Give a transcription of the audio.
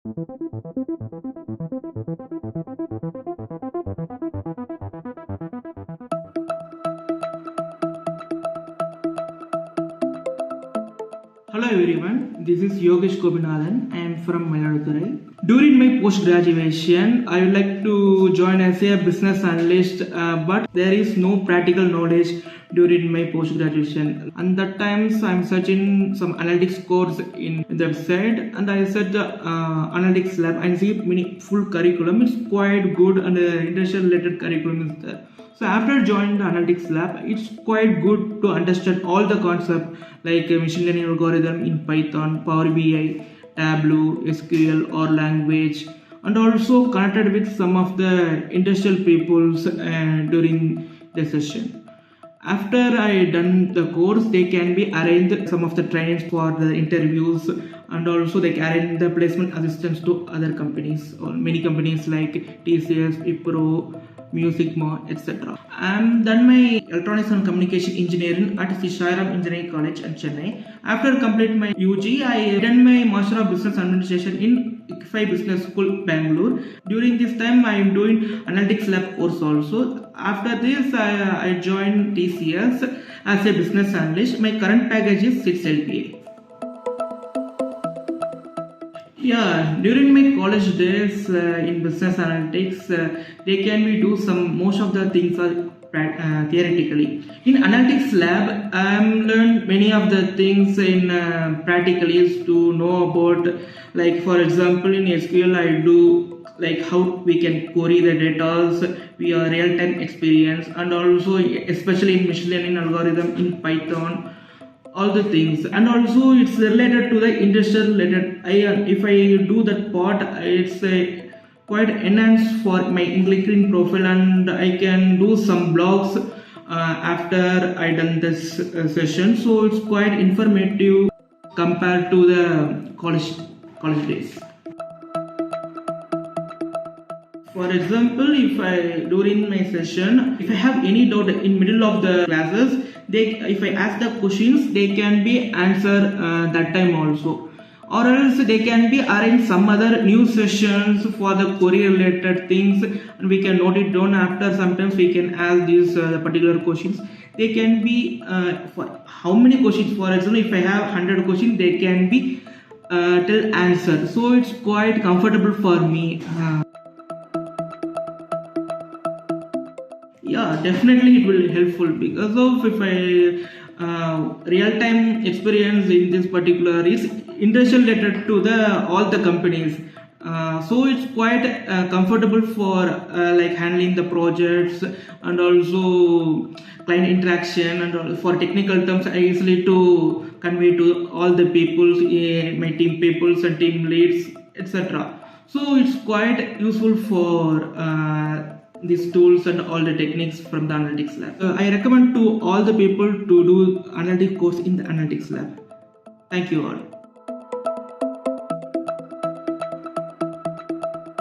Hello everyone, this is Yogesh I am from Mayiladuthurai. During my post-graduation, I would like to join as a business analyst, but there is no practical knowledge during my post-graduation. And that times I'm searching some analytics course in the website, and I searched the AnaltixLabs and see many full curriculum. It's quite good, and industrial related curriculum is there. So after joining the Analytics Lab, it's quite good to understand all the concepts like machine learning algorithm in Python, Power BI, Tableau, SQL or language, and also connected with some of the industrial peoples during the session. After I done the course, they can be arranged some of the trainings for the interviews, and also they can arrange the placement assistance to other companies or many companies like TCS, Wipro, Musicma, etc. I'm done my electronics and communication engineering at Sisharam Engineering College in Chennai. After complete my UG, I done my Master of Business Administration in ICFI Business School, Bangalore. During this time, I am doing AnaltixLabs course also. After this, I joined TCS as a business analyst. My current package is 6 LPA. Yeah, during my college days in business analytics, they can be do some most of the things are theoretically. In Analytics Lab, I am learned many of the things in practically to know about. Like for example, in SQL, I do like how we can query the data via real-time experience, and also especially in machine learning algorithm in Python. All the things, and also it's related to the industrial related. If I do that part, it's quite enhanced for my LinkedIn profile, and I can do some blogs after I done this session. So it's quite informative compared to the college days. For example, if I during my session, if I have any doubt in middle of the classes, if I ask the questions, they can be answered that time also, or else they can be arrange some other new sessions for the query related things, and we can note it down. After sometimes we can ask these particular questions. They can be for how many questions. For example, if I have 100 questions, they can be till answer. So it's quite comfortable for me. Yeah, definitely it will be helpful because of if I real-time experience in this particular is industrial related to the all the companies. So it's quite comfortable for like handling the projects, and also client interaction, and for technical terms I easily to convey to all the people, my team peoples and team leads, etc. So it's quite useful for these tools and all the techniques from the Analytics Lab. I recommend to all the people to do analytics course in the Analytics Lab. Thank you all.